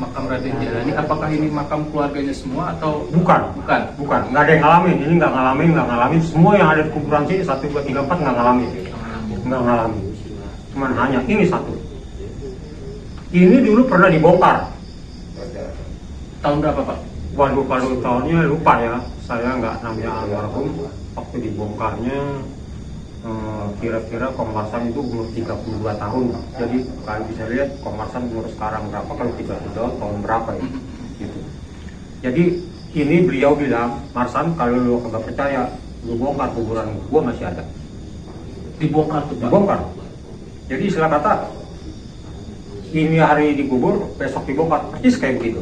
makam Raden Jalani, apakah ini makam keluarganya semua atau Bukan. bukan? Nggak ada yang ngalamin. Ini nggak ngalamin. Semua yang ada di kuburan sini 1, 2, 3, 4 nggak ngalamin. Nggak ngalamin. Cuman hanya ini satu. Ini dulu pernah dibongkar. Tahun berapa, Pak? Waduh, kalau tahunnya lupa ya. Saya nggak namanya almarhum. Waktu dibongkarnya kira-kira Komparsan itu umur 32 tahun. Jadi kalian bisa lihat Komparsan umur sekarang berapa, kalau 32 tahun berapa ya gitu. Jadi ini beliau bilang, Marsan, kalau lu nggak percaya, lu bongkar kuburan gua masih ada. Dibongkar tuh, Pak? Dibongkar. Jadi istilah kata, ini hari dikubur, besok dibongkar, persis kayak begitu.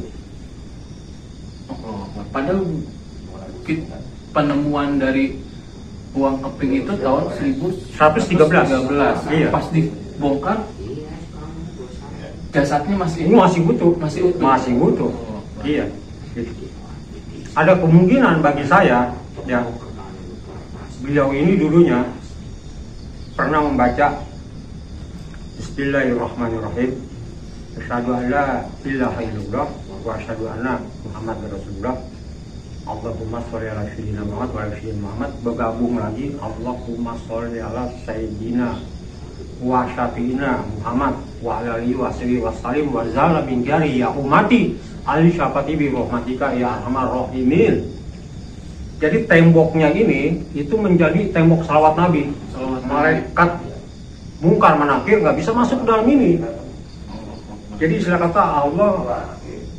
Padahal penemuan dari uang keping itu tahun 1113. Iya. Pas dibongkar jasadnya masih utuh. Masih utuh. Iya. Ada kemungkinan bagi saya ya, beliau ini dulunya pernah membaca Bismillahirrahmanirrahim. Asyhadu an la ilaha illallah wa asyhadu anna Muhammadar Rasulullah. Allahumma sholli ala sayyidina Muhammad wa ala sayyidina Muhammad. Bergabung lagi Allahumma sholli ala sayyidina wa syafi'ina Muhammad wa ala alihi wa sahbihi wa sallim wa zala min jari ya umati ali syafati bi rahmatika ya arhamar rahimin. Jadi temboknya ini itu menjadi tembok salawat Nabi. Malaikat mungkar manakir nggak bisa masuk ke dalam ini. Jadi istilah kata Allah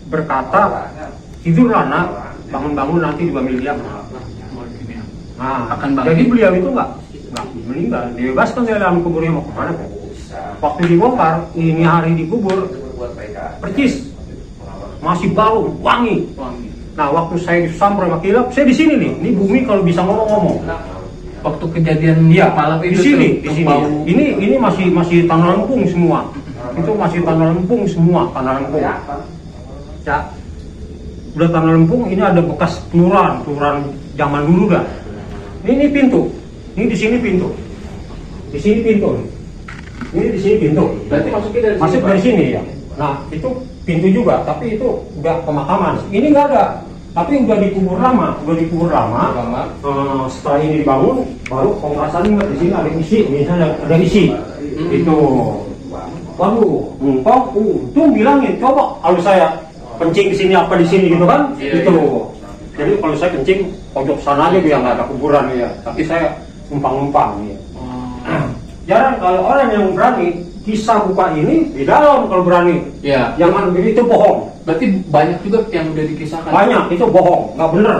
berkata, tidurlah nak, bangun-bangun nanti di miliar. Nah, jadi beliau itu nggak meninggal, dibebaskan dari dalam kuburnya. Mau kemana? Waktu dibongkar, ini hari dikubur, percis, masih bau, wangi. Nah, waktu saya disamper sama kilap, saya di sini nih. Ini bumi kalau bisa ngomong-ngomong. Waktu kejadian malam itu di sini. Ini masih tanah lempung semua. Itu masih tanah lempung semua, tanah lempung. Ya, udah tanah lempung. Ini ada bekas peluran zaman dulu dah. Ini pintu. Ini di sini pintu. Di sini pintu. Ini di sini pintu. Berarti masuk dari sini ya. Nah, itu pintu juga, tapi itu udah pemakaman. Ini nggak ada. Tapi udah dikubur lama. Setelah ini dibangun, baru pemerasan di sini ada isi, misalnya ada isi. Itu, waduh, tuh bilangin, coba kalau saya kencing di sini apa di sini gitu kan? Itu. Jadi kalau saya kencing pojok sana aja biar nggak ada kuburan ya. Tapi saya numpang ya. Jarang kalau orang yang berani kisah buka ini di dalam kalau berani. Iya. Jangan itu bohong. Berarti banyak juga yang udah dikisahkan. Banyak, itu bohong, nggak bener.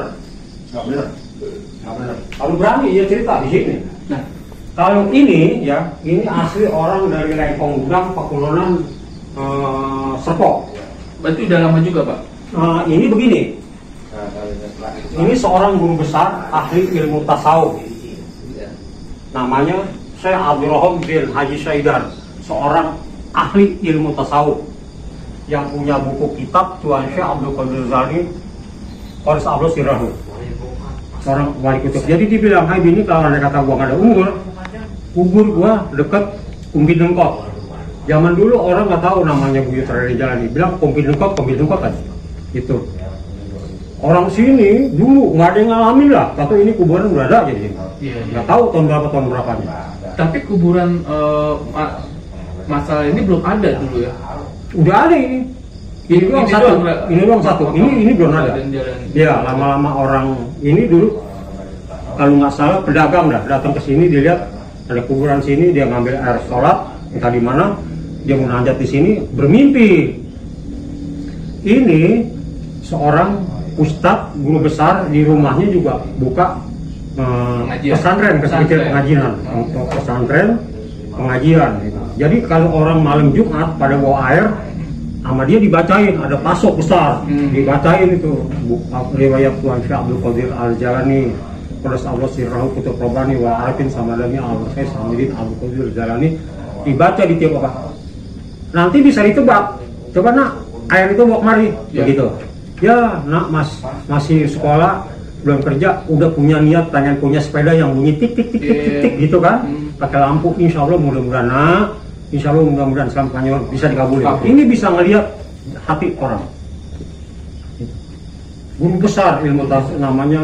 Kalau berani ya cerita di sini. Nah, kalau ini ya, ini asli orang dari Lengkong Gudang, Pakulonan, Serpong. Berarti udah lama juga, Pak? Ini begini. Ini seorang guru besar ahli ilmu tasawuf. Namanya Syekh Abdurrahman bin Haji Syaidar, seorang ahli ilmu tasawuf yang punya buku kitab Tuan Syekh Abdul Qadir Zani Qors Abdul Sirahu, seorang wali kutub. Jadi dibilang, hai bini, kalau anda kata gua nggak ada kubur gua deket Kumpi Dengkot. Zaman dulu orang nggak tahu namanya Buyut Raden Jalani, bilang Kumpi Dengkot kan. Itu orang sini dulu nggak ada yang ngalamin lah, kata ini kuburan udah ada jadi nggak tahu tahun berapanya. Tapi kuburan masalah ini belum ada dulu ya? Udah ada ini. Ini doang satu. Ini belum ada. Ya, lama-lama orang ini dulu kalau nggak salah pedagang dah datang ke sini, dia lihat ada kuburan sini, dia ngambil air sholat entah di mana, dia munajat di sini, bermimpi. Ini seorang ustadz guru besar di rumahnya juga buka pesantren, kecil pengajian untuk pesantren pengajian gitu. Jadi kalau orang malam Jumat pada bawa air sama dia dibacain, ada pasok besar dibacain itu riwayat Tuan Syekh Abdul Qadir Al-Jalani Qors Allah Sirrahu Kutub Robani wa Arifin Samadani Al-Syekh Samidin Abdul Qadir Al-Jalani, dibaca di tiap apa. Nanti bisa ditebak, coba nak air itu bawa kemari begitu. Ya nak, masih sekolah belum kerja udah punya niat pengen punya sepeda yang bunyi tik tik tik tik tik, tik gitu kan, pakai lampu. Insya Allah mudah-mudahan selamanya bisa dikabulin. Ini bisa ngelihat hati orang. Guru besar ilmu tasawuf namanya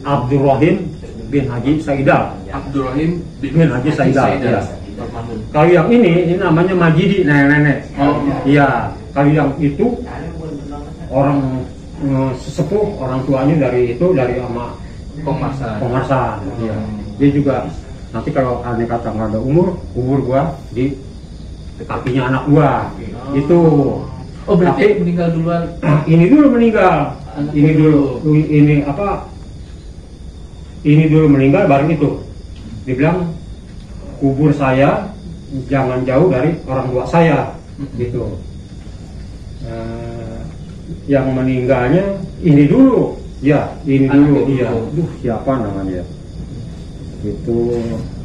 Abdurrahim bin Haji Saidal. Abdurrahim bin Haji Saidal. Ya. Almarhum. Kalau yang ini namanya Majidi, nenek-nenek. Oh. Iya. Kalau yang itu orang sesepuh, orang tuanya dari sama Pengmarsan. Iya. Dia juga nanti kalau aneh kata nggak ada umur, kubur gua di kakinya anak gua. Itu. Oh, berarti Tapi, meninggal duluan. Ini dulu meninggal. Anak Ini dulu. Ini dulu meninggal, baru itu. Dibilang kubur saya jangan jauh dari orang tua saya, gitu. Yang meninggalnya ini dulu, ya ini Anak dulu, itu iya. dulu. Duh, siapa namanya? Itu,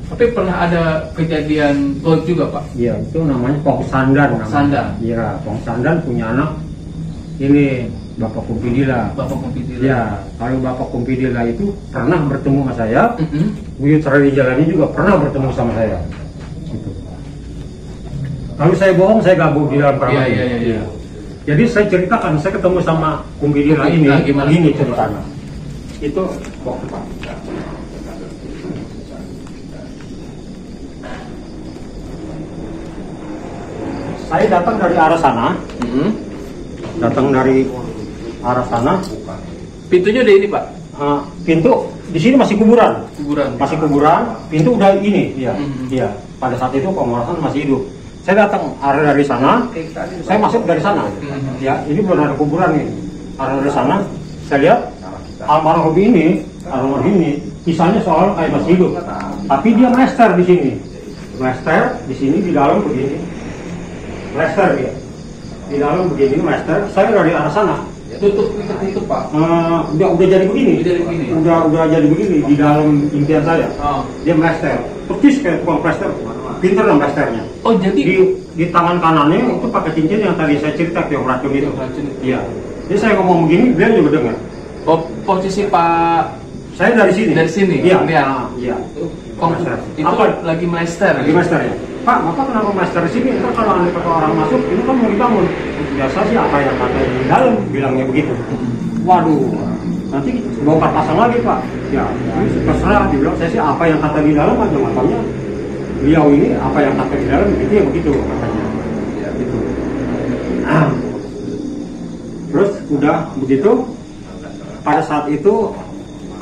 Tapi pernah ada kejadian goib juga, Pak? ya itu namanya Kong Sandan. Kong Sandan. Iya, Kong Sandan punya anak. Ini Bapak Kumpidila. Bapak Kompidila. Ya, kalau Bapak Kumpidila itu pernah bertemu sama saya. Mm-mm. Buyut Raden Jalani juga pernah bertemu sama saya. Gitu. Kalau saya bohong, saya gabung di dalam keramat. Iya. Jadi saya ceritakan, saya ketemu sama Kumpidila ini, Nah, gimana? gini ceritanya. Itu waktu Pak. Saya datang dari arah sana, Mm-mm. datang dari arah sana. Pintunya udah ini, Pak? Pintu di sini masih kuburan. Masih kuburan, pintu udah ini, iya. Mhm. Iya. Pada saat itu Pengmarsan masih hidup. Saya datang arah dari sana, saya masuk dari sana. Mhm. Ya, ini belum ada kuburan nih. Arah dari sana, saya lihat almarhum ini, kisahnya soal kayak masih hidup. Tapi dia master di sini. Master di sini di dalam begini. Master dia. Di dalam begini master. Saya dari arah sana. Tutup, Pak. Udah jadi begini. Udah jadi begini. Udah jadi begini di dalam impian saya. Oh. Dia master, persis kayak tukang plaster, pinter dong plasternya. Oh, jadi Di tangan kanannya itu pakai cincin yang tadi saya cerita yang racun itu. Racun itu. Iya. Jadi saya ngomong begini, dia juga dengar. oh, posisi Pak Saya dari sini. Dari sini? Iya. Lihat. Iya. Kong Master. itu Apa? lagi master. Lagi master ya. Pak, Bapak kenapa master di sini? Ntar kalau ada orang masuk, ini kan mau dibangun. Biasa sih apa yang kata di dalam bilangnya begitu. Waduh, nanti bongkar pasang lagi Pak. Ya, ini terserah. Dibilang saya sih apa yang kata di dalam aja, makanya beliau ini apa yang kata di dalam itu ya begitu katanya. Ya, gitu. Terus udah begitu. Pada saat itu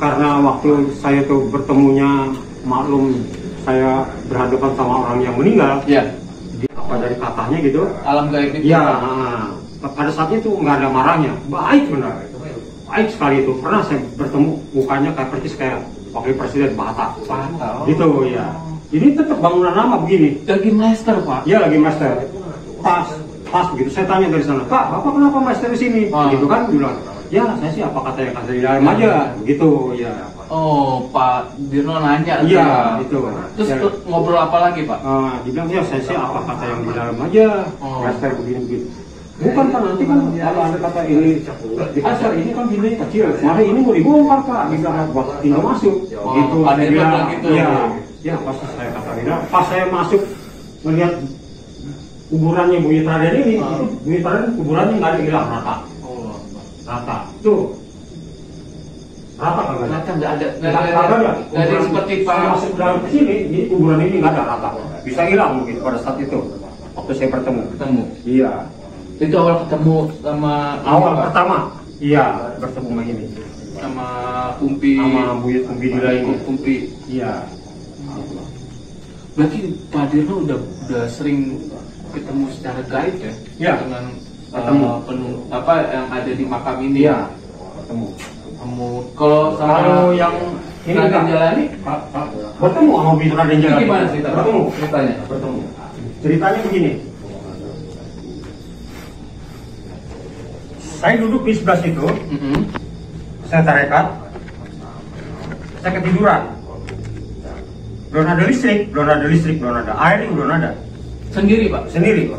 karena waktu saya tuh bertemunya maklum saya berhadapan sama orang yang meninggal. Iya. Apa dari katanya gitu? Alam gaib itu. Ya, pada saat itu nggak ada marahnya, baik benar, baik sekali itu. Pernah saya bertemu mukanya kayak persis kayak wakil presiden Pak Hatta, gitu ya. Ini tetap bangunan lama begini. Lagi master, Pak. Dia lagi master. Pas begitu saya tanya dari sana, Pak, Bapak kenapa master di sini? Gitu kan, bilang, ya saya sih apa kata yang kata di dalam aja, gitu ya. Oh, Pak Dirno nanya. Iya, itu. Terus Ya. ngobrol apa lagi, Pak? Dibilang ya saya sih apa kata yang di dalam aja, master begini. Bukan Pak, nanti kan kalau ada kata ini di kasar ini kan gini kecil, mari ini mau dibongkar Pak, bilang buat pintu masuk, gitu. Pak Saya Dirno bilang, bilang gitu. ya pas saya kata bilang, pas saya masuk melihat kuburannya Buyut Raden ini, itu Buyut Raden kuburannya nggak ada hilang rata, Oh, rata, tuh. Rata kagak ada. Rata nggak ada. Nggak ada. Dari seperti Pak. Saya masuk dalam ke sini, ini kuburan ini nggak ada rata. Bisa hilang mungkin pada saat itu. Waktu saya bertemu. Iya. Itu awal ketemu sama Awal pertama. Iya, bertemu sama ini. sama Kumpi. Sama Buyut Kumpidila ini. Kumpi. Iya. Berarti Pak Dirno udah sering ketemu secara gaib ya? Iya. Dengan Ketemu. apa yang ada di makam ini? Iya. Bertemu. Kalau Kalau yang ini Raden enggak. Jalani, Bertemu sama Buyut Raden itu Jalani. gimana cerita? Bertemu. Ceritanya. Bertemu. Ceritanya begini. Saya duduk di sebelah situ, Mm-mm. saya tarekat, saya ketiduran. Belum ada listrik, belum ada air, belum ada. Sendiri, Pak? Sendiri.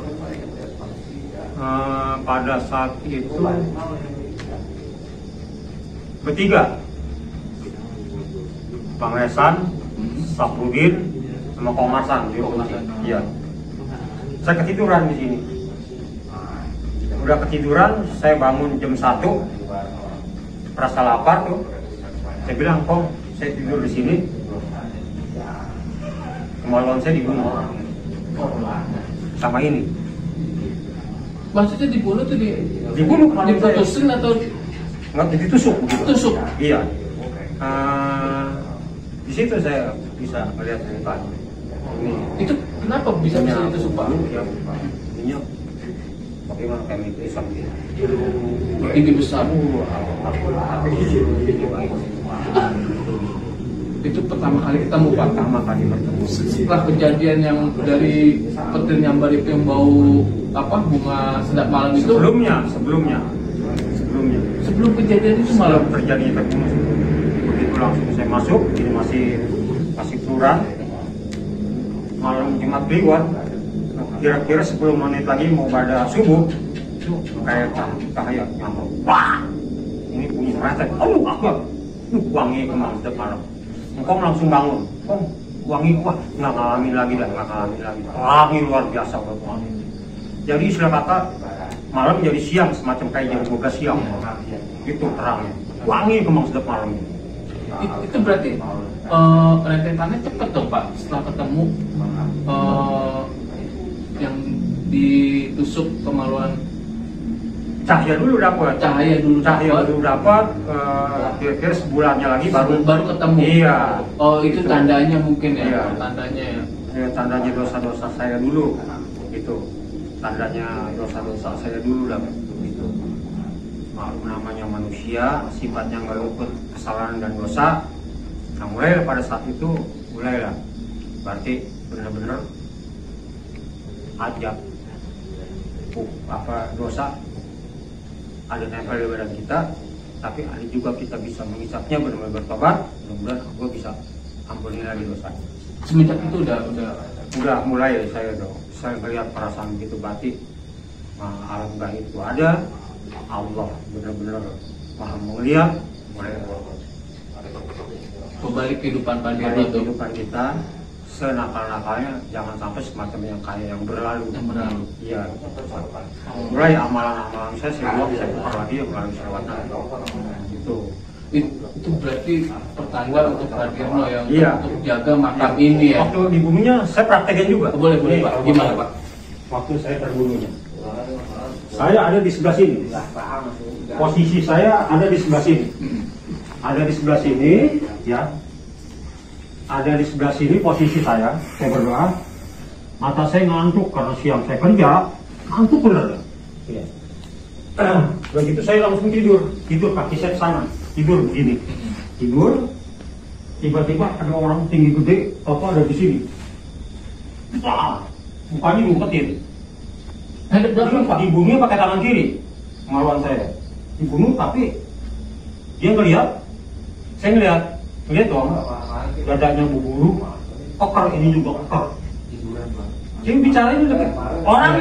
Pada saat itu bertiga, Pangesan, Saprudin, sama Komarsan. Komarsan. Iya. Saya ketiduran di sini. Udah ketiduran, saya bangun jam 1, rasa lapar tuh. Saya bilang, Kong, saya tidur di sini. Kemaluan saya dibunuh sama ini. Maksudnya dibunuh tuh Dibunuh kemaluan saya. diputusin atau Nggak, ditusuk gitu. tusuk? Iya. Di situ saya bisa melihat mukanya. Ini Itu kenapa bisa ditusuk Pak? Ya, ininya bagaimana kayak pisang gitu. Ini besar. Itu pertama kali ketemu Pak. Pertama kali bertemu. Setelah kejadian yang dari petir nyambar itu yang bau apa bunga sedap malam itu. Sebelum kejadian itu malam. Terjadi terbunuh. Begitu langsung saya masuk, ini masih kelurahan. Malam Jumat Kliwon, kira-kira 10 menit lagi mau pada subuh, itu kayak cahaya nyamuk. Wah, ini bunyi retek. Oh, aku wangi kemang setiap malam. Engkong langsung bangun. Kong, wangi wah nggak ngalamin lagi. Wangi luar biasa wangi. Jadi istilah kata malam jadi siang, semacam kayak jam 12 siang. Itu terangnya. Wangi kemang setiap malam. Itu berarti rentetannya cepat dong Pak setelah ketemu yang ditusuk kemaluan. Cahaya dulu dapat, kira-kira sebulannya lagi baru ketemu. Iya. Oh itu tandanya mungkin ya, Iya. tandanya ya. Ya, tandanya dosa-dosa saya dulu, gitu. Tandanya dosa-dosa saya dulu lah, gitu. Maklum namanya manusia, sifatnya nggak luput kesalahan dan dosa. Nah mulai pada saat itu mulailah, berarti benar-benar ajab, dosa ada nempel di badan kita, tapi ada juga kita bisa mengisapnya benar-benar bertobat. Mudah-mudahan gue bisa ampuni lagi dosa. Semenjak itu udah mulai saya melihat perasaan begitu batin. Alam gaib itu ada, Allah benar-benar maha melihat. Kembali kehidupan Pak Dirno tuh. Kehidupan kita senakal-nakalnya jangan sampai semacam yang kayak yang berlalu. Iya. Mulai amalan-amalan saya buat saya tukar lagi yang melalui selawatan. Itu berarti pertanda untuk Pak Dirno yang iya. Untuk jaga makam ini ya. Waktu dibunuhnya saya praktekin juga. Boleh Pak. Gimana Pak? Waktu saya terbunuhnya, saya ada di sebelah sini. Posisi saya ada di sebelah sini. Ada di sebelah sini, ya. Ada di sebelah sini posisi saya berdoa. Mata saya ngantuk karena siang saya kerja, ngantuk bener. Ya. Begitu saya langsung tidur kaki saya sana, tidur begini, tidur. Tiba-tiba ada orang tinggi gede, ada di sini. Wah, mukanya ngumpetin. Dibunuh pakai tangan kiri, kemaluan saya. Dibunuh tapi dia ngelihat, saya ngelihat dong, dadanya buburu, koker ini juga koker. Jadi bicara ini dekat orang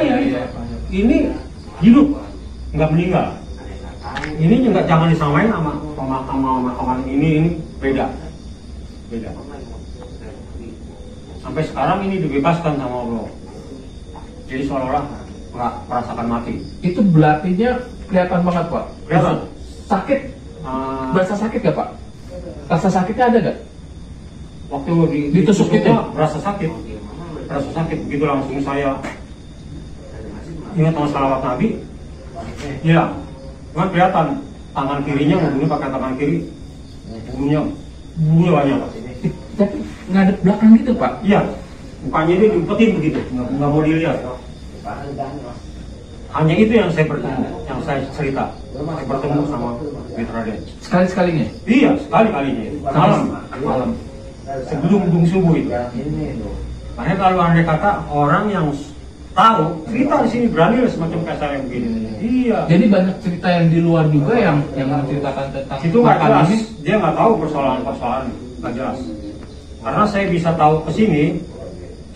ini hidup, nggak meninggal. Ini juga jangan disamain sama pemakaman ini beda. Sampai sekarang ini dibebaskan sama Allah. Jadi seolah-olah nggak merasakan mati. Itu belatinya kelihatan banget Pak. Kelihatan. Sakit. Berasa sakit gak Pak? Rasa sakitnya ada gak? Waktu ditusuk itu rasa sakit begitu langsung saya ingat sama salawat Nabi. Iya, kan kelihatan tangan kirinya membunuh pakai tangan kiri, bunuhnya banyak. Tapi ngadep belakang gitu Pak? Iya, mukanya dia diumpetin begitu, nggak mau dilihat. Hanya itu yang saya cerita, saya bertemu sama Raden. Sekali-sekalinya? Iya, sekali-kalinya. Malam. Sebelum subuh itu. Makanya kalau andai kata orang yang tahu cerita di sini berani semacam kayak saya begini. Iya. Jadi banyak cerita yang di luar juga yang menceritakan tentang itu nggak jelas. Dia nggak tahu persoalan nggak jelas. Karena saya bisa tahu ke sini,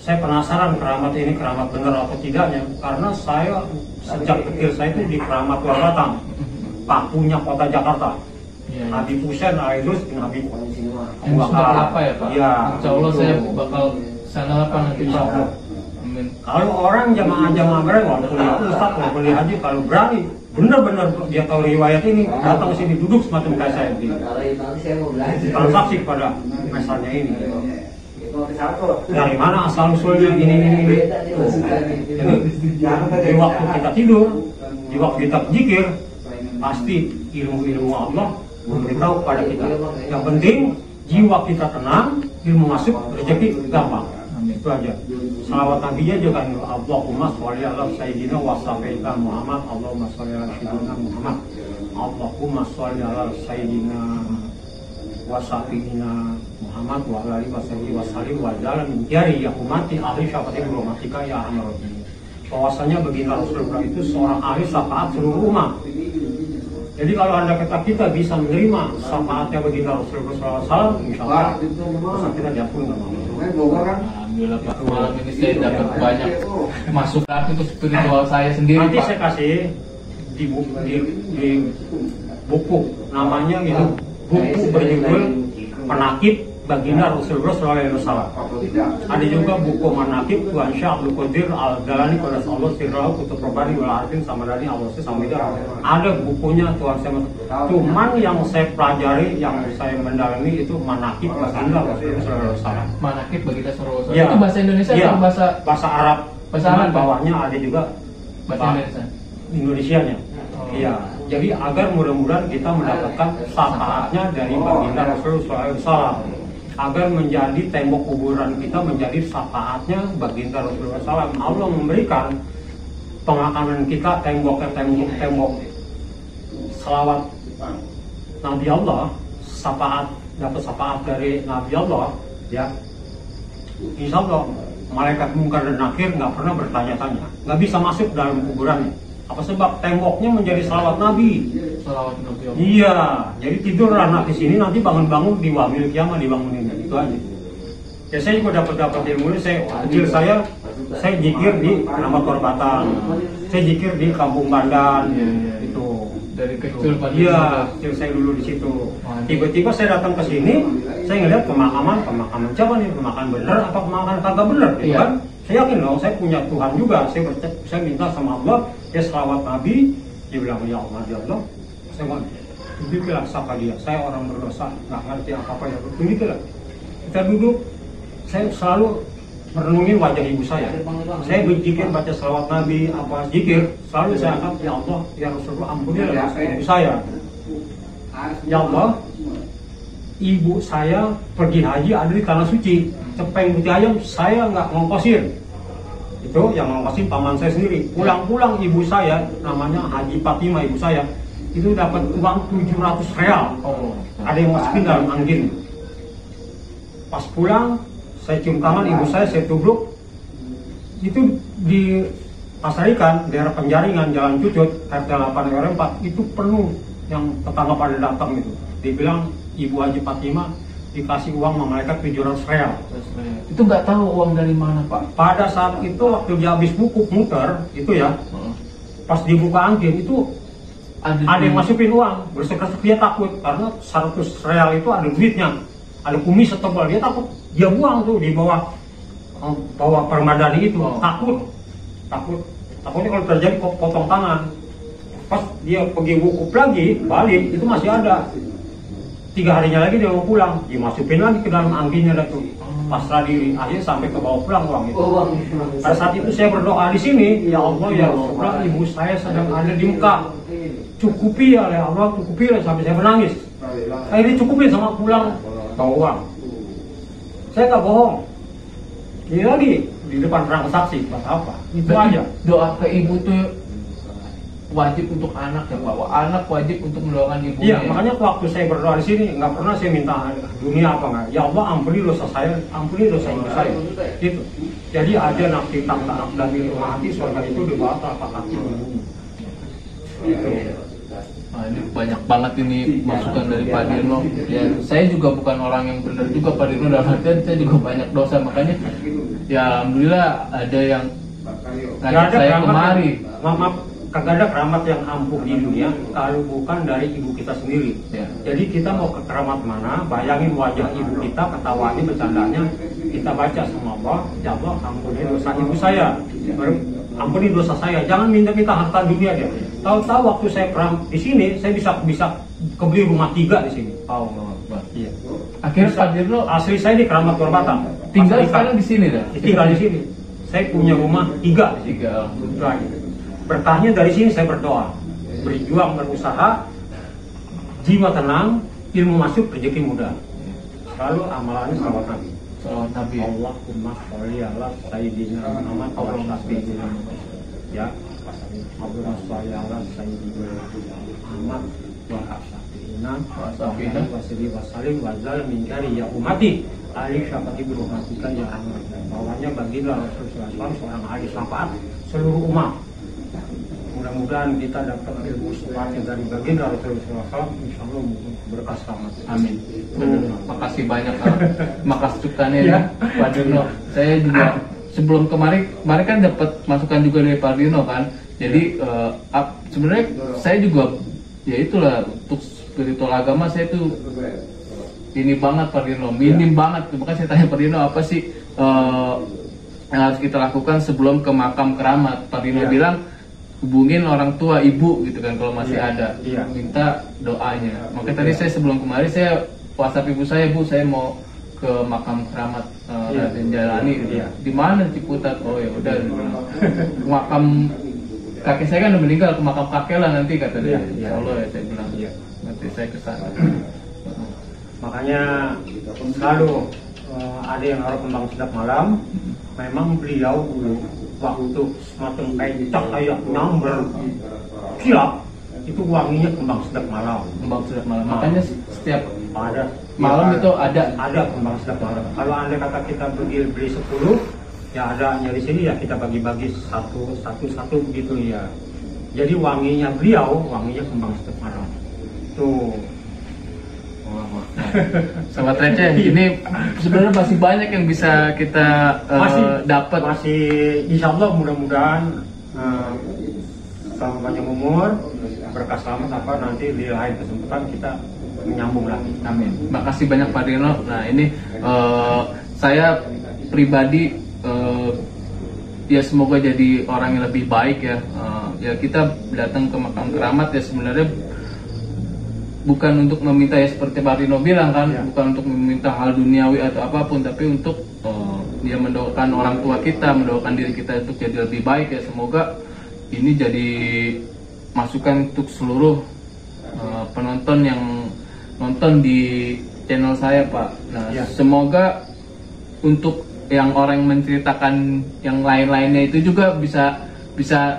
saya penasaran keramat ini keramat benar atau tidaknya. Karena saya sejak kecil saya itu di Keramat Luar Batang, pakunya kota Jakarta. Habib Hussein Al-Idrus bin Habib. Yang sudah apa ya Pak? Iya. Insya Allah saya bakal sana apa nanti Insya Allah. Amin. Kalau orang jamaah mereka walaupun dia ustaz, walaupun dia haji, kalau berani benar-benar dia tahu riwayat ini, datang ke sini duduk semacam kayak saya di transaksi kepada misalnya ini. Dari mana asal usulnya ini. Di waktu kita tidur, di waktu kita zikir, pasti ilmu Allah memberitahu kepada kita. Yang penting jiwa kita tenang, ilmu masuk, rezeki gampang. Itu aja. Salawat Nabi-nya juga Allahumma sholli ala sayyidina wa sayyidina Muhammad, Allahumma sholli ala sayyidina Muhammad, Allahumma sholli ala sayyidina wa sayyidina Muhammad wa ala alihi wa sahbihi wa sallim wa jalan jari ya umati ahli syafaati rahmatika ya arhamar rahimin. Bahwasanya baginda Rasulullah itu seorang ahli syafaat seluruh umat. Jadi kalau anda kata kita bisa menerima syafaatnya baginda Rasulullah SAW, insya Allah dosa kita diampuni sama Allah. Alhamdulillah Pak, malam ini saya dapat banyak masukan untuk spiritual saya sendiri. Nanti Pak. saya kasih di buku namanya itu buku berjudul Manaqib Baginda Rasulullah SAW. Ada juga buku Manaqib Tuan Syekh Abdul Qadir Al-Jalani Qadas Allah Sirrahu Kutub Rabbani wal Arifin Samadani Allah Samida. Ada bukunya Tuan Syekh. Cuman yang saya pelajari, yang saya mendalami itu Manaqib Baginda Rasulullah SAW. Manaqib Baginda Rasulullah. Ya. Itu bahasa Indonesia Ya. atau Bahasa Arab. Bahasa Arab. Bawahnya ada juga bahasa Indonesia? Indonesianya. Oh. Iya. Jadi agar mudah-mudahan kita mendapatkan syafaatnya dari baginda Rasulullah SAW, agar menjadi tembok kuburan kita menjadi syafaatnya baginda Rasulullah SAW. Allah memberikan pemakaman kita tembok selawat Nabi Allah, dapat syafaat dari Nabi Allah, ya. Insya Allah malaikat mungkar dan nakir nggak pernah bertanya-tanya, nggak bisa masuk dalam kuburannya. Apa sebab temboknya menjadi salawat Nabi? Salawat Nabi Allah. Iya, jadi tidur anak di sini nanti bangun-bangun di wamil kiamat dibangunin, itu aja. Ya saya juga dapat ilmu ini. Saya zikir di Keramat Korbatan, saya zikir di Kampung Bandan, itu. Dari kecil Pak. Iya, kecil saya dulu di situ. Tiba-tiba saya datang ke sini, saya ngeliat pemakaman siapa nih, pemakaman bener apa pemakaman kagak bener, gitu Iya. kan? Saya yakin dong, saya punya Tuhan juga. Saya minta sama Allah, ya selawat Nabi. Dia bilang, ya Allah. Saya mau, tunjukilah siapa dia. Saya orang berdosa, nggak ngerti apa-apa ya. Tunjukilah. Kita duduk, saya selalu merenungi wajah ibu saya. Saya berzikir, baca selawat Nabi, apa zikir, selalu saya angkat, ya Allah, ya Rasulullah, ampunilah ibu saya. Ya Allah, ibu saya pergi haji ada di tanah suci. Cepeng putih ayam saya nggak ngongkosin. Itu yang ngongkosin paman saya sendiri. Pulang-pulang ibu saya, namanya Haji Fatimah ibu saya, itu dapat uang 700 real. Oh. Ada yang masukin dalam angin. Pas pulang, saya cium tangan ibu saya tubruk. Itu di Pasar Ikan, daerah Penjaringan, Jalan Cucut, RT 8 RW 4, itu penuh yang tetangga pada datang itu. Dibilang ibu Haji Fatimah dikasih uang sama malaikat 700 real. Itu nggak tahu uang dari mana Pak? Pada saat itu waktu dia habis buku muter itu ya, pas dibuka angin itu ada yang masukin uang. Bersek-resek dia takut karena 100 real itu ada duitnya, ada kumis setebal, dia takut dia buang tuh di bawah permadani itu. Takutnya kalau terjadi potong tangan. Pas dia pergi wukuf lagi balik itu masih ada. 3 harinya lagi dia mau pulang, dimasukin lagi ke dalam angginnya tuh. Pasrah diri, akhirnya sampai ke bawah pulang uang itu. Pada saat itu saya berdoa di sini, ya Allah ya Rasulullah, ibu saya sedang ada di Mekah. Cukupi ya Allah, cukupi lah, sampai saya menangis. Akhirnya cukupi sama pulang bawa uang. Saya nggak bohong. Ini lagi di depan perang saksi, buat apa? Itu Berarti aja. doa ke ibu tuh wajib untuk anak ya Pak. Anak wajib untuk mendoakan ibunya. Iya, makanya waktu saya berdoa di sini nggak pernah saya minta dunia apa nggak. Ya Allah ampuni dosa saya, ampuni dosa ibu saya. Gitu. Jadi ada nafsi tak dan milik hati surga itu di bawah telapak kaki ibunya. Gitu. Nah, ini banyak banget ini masukan dari Pak Dirno. Ya, saya juga bukan orang yang benar juga Pak Dirno, dalam artian saya juga banyak dosa, makanya ya alhamdulillah ada yang ngajak saya kemari. Maaf, kagak ada keramat yang ampuh di dunia kalau bukan dari ibu kita sendiri. Ya. Jadi kita mau ke keramat mana, bayangin wajah ibu kita, ketawanya, bercandanya, kita baca sama Allah, ya Allah ampuni dosa ibu saya, ampuni dosa saya, jangan minta-minta harta dunia dia. Tahu-tahu waktu saya keram di sini, saya bisa kebeli rumah 3 di sini. Allah Akbar. Iya. Akhirnya Pak Dirno Asli saya di Keramat Korbata. tinggal Asli sekarang di sini dah. tinggal di sini. Saya punya rumah 3 di sini. 3. Berkahnya dari sini saya berdoa, berjuang, berusaha, jiwa tenang, ilmu masuk, rezeki mudah. Selalu amalannya salawat Nabi. Salawat Nabi. Allahumma sholli ala sayyidina Muhammad wa ala sayyidina Muhammad. Ya, Allahumma sholli ala sayyidina Muhammad wa ala sayyidina wa sallim wa sallim wa zal min jari ya umati ali syafati berhormatikan ya rahmat. Bawahnya baginda Rasulullah SAW seorang ahli syafaat seluruh umat. Mudah-mudahan kita dapat ilmu syafaat dari baginda Rasulullah SAW, insya Allah berkah selamat. Amin. Makasih banyak makasih ya Pak Dirno. Saya juga sebelum kemarin kan dapat masukan juga dari Pak Dirno kan. Jadi sebenarnya saya juga ya itulah untuk spiritual agama saya tuh ini banget Pak Dirno, minim banget. Makanya saya tanya Pak Dirno apa sih yang harus kita lakukan sebelum ke makam keramat. Pak Dirno bilang hubungin orang tua ibu gitu kan kalau masih ada, minta doanya. Makanya tadi saya sebelum kemarin saya WhatsApp ibu saya, Bu saya mau ke makam keramat Raden Jalani gitu. Di mana Ciputat? Oh ya udah makam kakek saya kan udah meninggal, ke makam kakek lah nanti kata dia. Ya Allah ya saya bilang nanti saya ke sana. Makanya selalu ada yang naruh kembang sedap malam. Memang beliau dulu waktu semacam kayak nyamber kilap itu wanginya kembang sedap malam. Kembang sedap malam. Makanya setiap ada malam itu ada kembang sedap malam. Kalau anda kata kita beli 10, ya adanya di sini ya kita bagi-bagi satu begitu ya. Jadi wanginya beliau wanginya kembang sedap malam. Tuh. Sobat receh, ini sebenarnya masih banyak yang bisa kita dapat. Masih insya Allah mudah-mudahan selama panjang umur, berkah selamat apa nanti di lain kesempatan kita menyambung lagi. Amin. Makasih banyak Pak Dirno. Nah ini saya pribadi ya semoga jadi orang yang lebih baik ya. Ya kita datang ke makam keramat ya sebenarnya bukan untuk meminta ya seperti Pak Dirno bilang kan, bukan untuk meminta hal duniawi atau apapun, tapi untuk dia mendoakan orang tua kita, mendoakan diri kita untuk jadi lebih baik ya. Semoga ini jadi masukan untuk seluruh penonton yang nonton di channel saya Pak. Nah semoga untuk yang orang yang menceritakan yang lain-lainnya itu juga bisa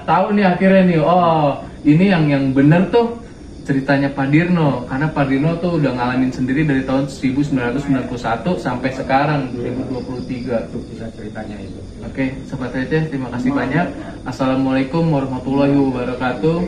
tahu nih akhirnya nih, oh ini yang bener tuh ceritanya Pak Dirno, karena Pak Dirno tuh udah ngalamin sendiri dari tahun 1991 sampai sekarang 2023 tuh bisa ceritanya itu. Oke, Sobat Receh, terima kasih banyak. Assalamualaikum warahmatullahi wabarakatuh.